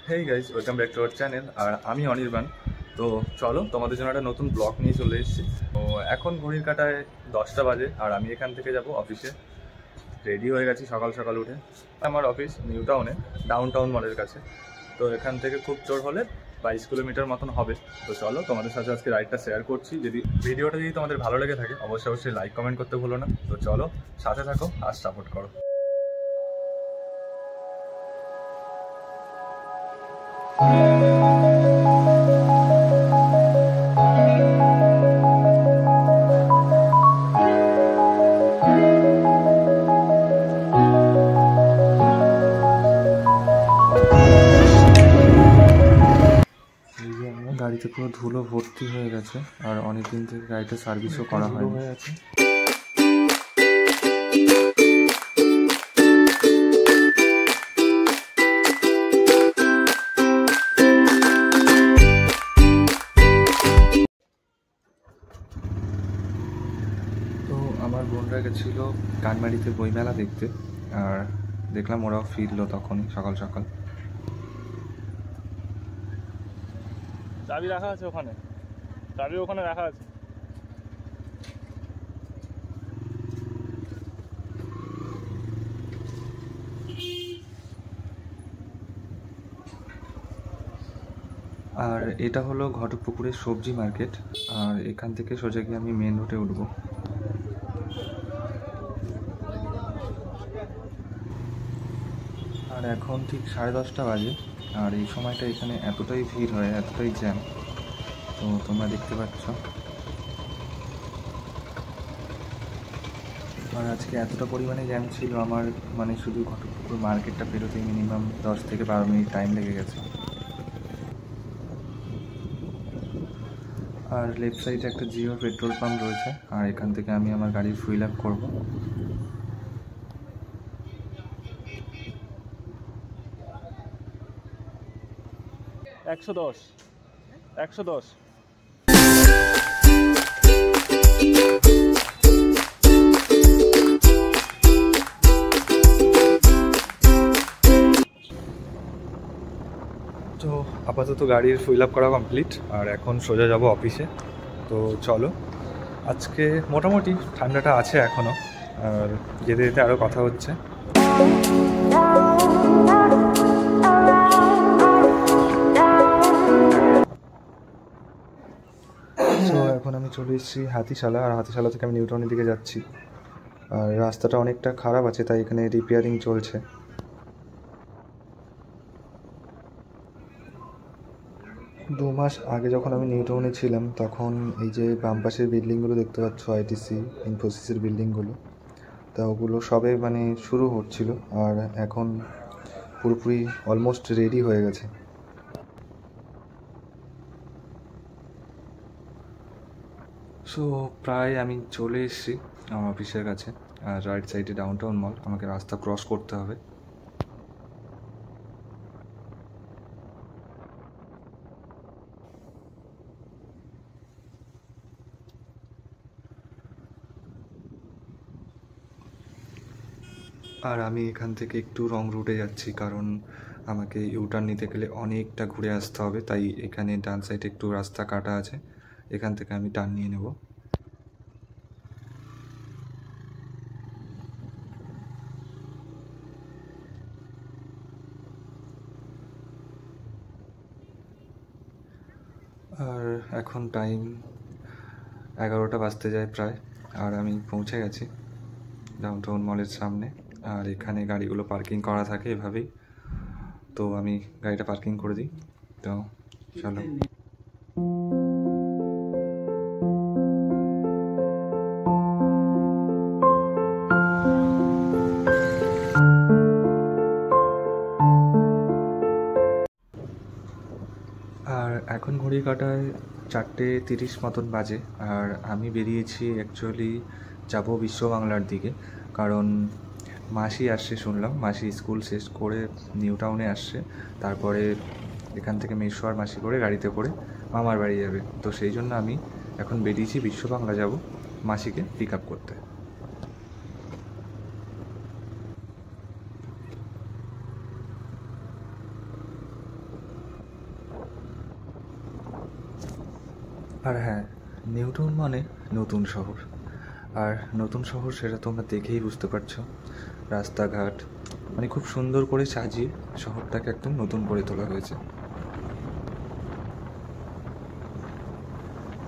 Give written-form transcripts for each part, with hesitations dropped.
Hey guys, welcome back to our channel. আর আমি অনির্বাণ। তো চলো তোমাদের জন্য একটা নতুন ব্লগ নিয়ে চলে এসেছি। তো এখন ঘড়ির কাঁটায় 10টা বাজে আর আমি এখান থেকে যাব অফিসে। রেডি হয়ে গেছি সকাল সকাল উঠে। আমার অফিস নিউ টাউনে, ডাউন টাউন মলের কাছে। তো এখান থেকে খুব জোর হলে 22 কিলোমিটার মতন হবে। তো চলো তোমাদের সাথে আজকে রাইডটা শেয়ার করছি। ভিডিওটা যদি তোমাদের ভালো লেগে থাকে অবশ্যই লাইক কমেন্ট করতে ভুলো না। তো চলো সাথে থাকো আর সাপোর্ট করো। গাড়িতে পুরো ধুলো ভর্তি হয়ে গেছে আর অনেকদিন থেকে গাড়িটা সার্ভিসও করা হয়ে গেছে। তো আমার বোনরা গেছিল কানমারিতে বইমেলা দেখতে, আর দেখলাম ওরাও ফিরলো তখনই সকাল সকাল। চাবি রাখা আছে ওখানে, চাবি ওখানে রাখা আছে। আর এটা হলো ঘটকপুকুরের সবজি মার্কেট, আর এখান থেকে সোজা গিয়ে আমি মেন রোডে উঠবো। আর এখন ঠিক 10:30 বাজে, আর এই সময়টা এখানে এতটাই ভিড় হয়, এতটাই জ্যাম। তো তোমরা দেখতে পাচ্ছ। আর আজকে এতটা পরিমাণে জ্যাম ছিল, আমার মানে শুধু ঘটকপুকুর মার্কেটটা পেরোতেই মিনিমাম 10 থেকে 12 মিনিট টাইম লেগে গেছে। আর লেফট সাইডে একটা জিও পেট্রোল পাম্প রয়েছে, আর এখান থেকে আমি আমার গাড়ির ফুয়েল আপ করবো। একশো দশ। তো আপাতত গাড়ির ফুল আপ করা কমপ্লিট, আর এখন সোজা যাব অফিসে। তো চলো, আজকে মোটামুটি ঠান্ডাটা আছে এখনও, আর যেতে যেতে আরও কথা হচ্ছে। তো এখন আমি চলে এসেছি হাতিশালা, আর হাতিশালা থেকে আমি নিউ টাউনের দিকে যাচ্ছি। আর রাস্তাটা অনেকটা খারাপ আছে, তাই এখানে রিপেয়ারিং চলছে। 2 মাস আগে যখন আমি নিউ টাউনে ছিলাম তখন এই যে বাম পাশের বিল্ডিংগুলো দেখতে পাচ্ছ, আইটিসি ইনফোসিসের বিল্ডিংগুলো, তা ওগুলো সবে মানে শুরু হচ্ছিল, আর এখন পুরোপুরি অলমোস্ট রেডি হয়ে গেছে। সো প্রায় আমি চলে এসেছি আমার অফিসের কাছে, আর রাইট সাইডে ডাউন টাউন মল, আমাকে রাস্তা ক্রস করতে হবে। আর আমি এখান থেকে একটু রং রুটে যাচ্ছি, কারণ আমাকে ইউটার্ন নিতে গেলে অনেকটা ঘুরে আসতে হবে, তাই এখানে ডান সাইডে একটু রাস্তা কাটা আছে, এখান থেকে আমি টার্ন নিয়ে নেব। আর এখন টাইম 11টা বাজতে যায় প্রায়, আর আমি পৌঁছে গেছি ডাউন টাউন মলের সামনে। আর এখানে গাড়িগুলো পার্কিং করা থাকে এভাবেই, তো আমি গাড়িটা পার্কিং করে দিই। তো চলো। আর এখন ঘড়ি কাটায় 4:30 মতন বাজে, আর আমি বেরিয়েছি অ্যাকচুয়ালি যাব বিশ্ব বাংলার দিকে, কারণ মাসি আসছে শুনলাম, মাসি স্কুল শেষ করে নিউ টাউনে আসছে, তারপরে এখান থেকে মেসো আর মাসি করে গাড়িতে করে মামার বাড়ি যাবে। তো সেই জন্য আমি এখন বেরিয়েছি বিশ্ব বাংলা যাব মাসিকে পিক আপ করতে। আর হ্যাঁ, নিউটাউন মানে নতুন শহর। আর নতুন শহর সেটা তোমরা দেখেই বুঝতে পারছো। রাস্তাঘাট মানে খুব সুন্দর করে সাজিয়ে শহরটাকে একদম নতুন করে তোলা হয়েছে।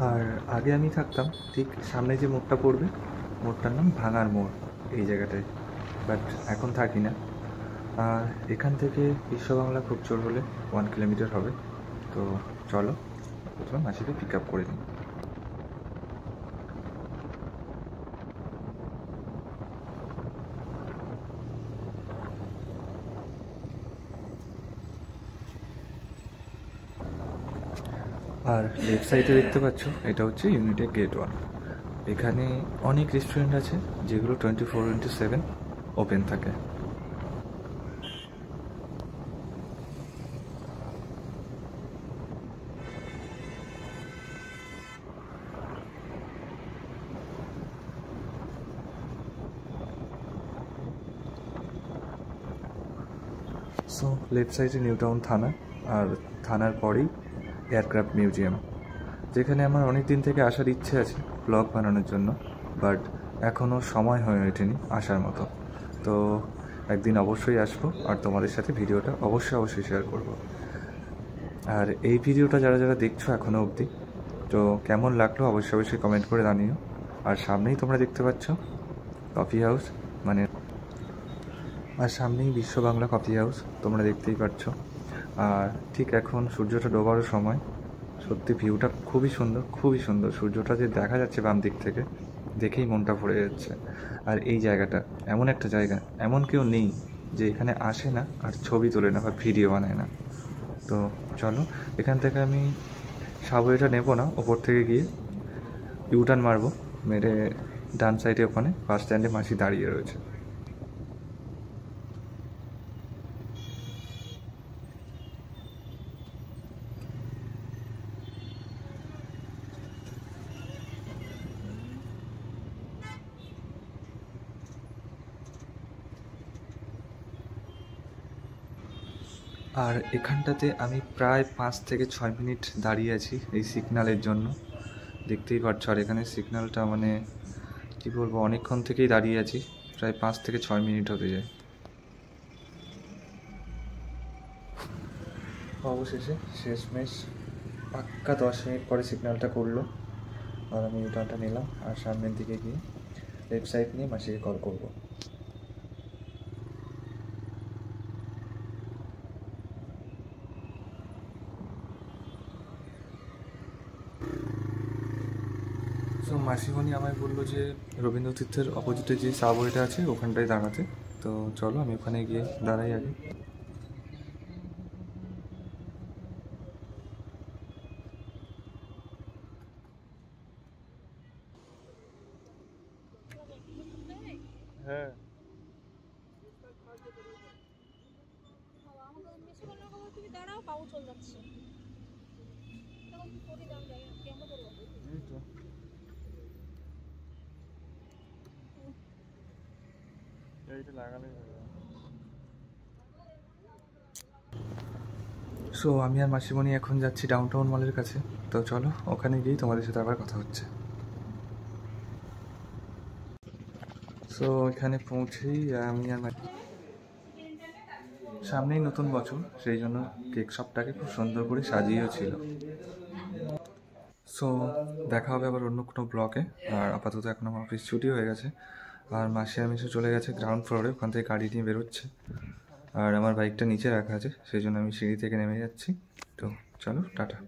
আর আগে আমি থাকতাম ঠিক সামনে যে মোড়টা পড়বে, মোড়টার নাম ভাঙার মোড়, এই জায়গাটায়। বাট এখন থাকি না। আর এখান থেকে বিশ্ব বাংলা খুব জোর হলে 1 কিলোমিটার হবে। তো চলো প্রথমে মাসিকে পিক আপ করে নিই। আর লেফট সাইডে দেখতে পাচ্ছ, এটা হচ্ছে ইউনিটেক গেট 1। এখানে অনেক রেস্টুরেন্ট আছে যেগুলো 24/7 ওপেন থাকে। সো লেফট সাইডে নিউটাউন থানা, আর থানার পরেই এয়ারক্রাফট মিউজিয়াম, যেখানে আমার অনেক দিন থেকে আসার ইচ্ছে আছে ব্লগ বানানোর জন্য, বাট এখনও সময় হয়ে ওঠেনি আসার মতো। তো একদিন অবশ্যই আসবো আর তোমাদের সাথে ভিডিওটা অবশ্যই শেয়ার করব। আর এই ভিডিওটা যারা যারা দেখছো এখনও অবধি, তো কেমন লাগলো অবশ্যই কমেন্ট করে জানিও। আর সামনেই তোমরা দেখতে পাচ্ছ কফি হাউস, মানে আর সামনেই বিশ্ব বাংলা কফি হাউস, তোমরা দেখতেই পাচ্ছ। আর ঠিক এখন সূর্যটা ডোবারও সময়। সত্যি ভিউটা খুবই সুন্দর। সূর্যটা যে দেখা যাচ্ছে বাম দিক থেকে, দেখেই মনটা ভরে যাচ্ছে। আর এই জায়গাটা এমন একটা জায়গা, এমন কেউ নেই যে এখানে আসে না আর ছবি তোলে না বা ভিডিও বানায় না। তো চলো, এখান থেকে আমি সাবওয়েটা নেবো না, ওপর থেকে গিয়ে ইউটার্ন মারবো, মেরে ডান সাইডে ওখানে বাস স্ট্যান্ডে মাসি দাঁড়িয়ে রয়েছে। আর এখানটাতে আমি প্রায় 5 থেকে 6 মিনিট দাঁড়িয়ে আছি এই সিগন্যালের জন্য, দেখতেই পাচ্ছ। আর এখানে সিগন্যালটা মানে কী বলবো, অনেকক্ষণ থেকেই দাঁড়িয়ে আছি, প্রায় 5 থেকে 6 মিনিট হতে যায়। অবশেষে শেষমেশ পাক্কা 10 মিনিট পরে সিগন্যালটা করলো, আর আমি ইউটার্নটা নিলাম আর সামনের দিকে গিয়ে লেফট সাইড নিয়ে মাসিকে কল করবো। সো মাসিমণি আমায় বললো যে রবীন্দ্র তীর্থের অপোজিটে যে সাবওয়েটা আছে ওখানটায় দাঁড়াতে। তো চলো আমি ওখানে গিয়ে দাঁড়াই আগে। হ্যাঁ, তুমি দাঁড়াও, পাও চল যাচ্ছে। তখন কি করে দাম যায় কেমন করবো? এই তো এইটা লাগালেই হয়ে যাবে। সো আমি আর মাসিমণি এখন যাচ্ছি ডাউনটাউন মলের কাছে। তো চলো ওখানে গিয়েই তোমাদের সাথে আবার কথা হচ্ছে। সো এখানে পৌঁছেই আমি আর সামনেই নতুন বছর, সেই জন্য কেক শপটাকে খুব সুন্দর করে সাজিয়েও ছিল। সো দেখা হবে আবার অন্য কোনো ব্লগে। আর আপাতত এখন আমার অফিস ছুটি হয়ে গেছে, আর মাসি আর মিশু চলে গেছে গ্রাউন্ড ফ্লোরে, ওখান থেকে গাড়ি নিয়ে বেরোচ্ছে। আর আমার বাইকটা নিচে রাখা আছে, সেই জন্য আমি সিঁড়ি থেকে নেমে যাচ্ছি। তো চলো টাটা।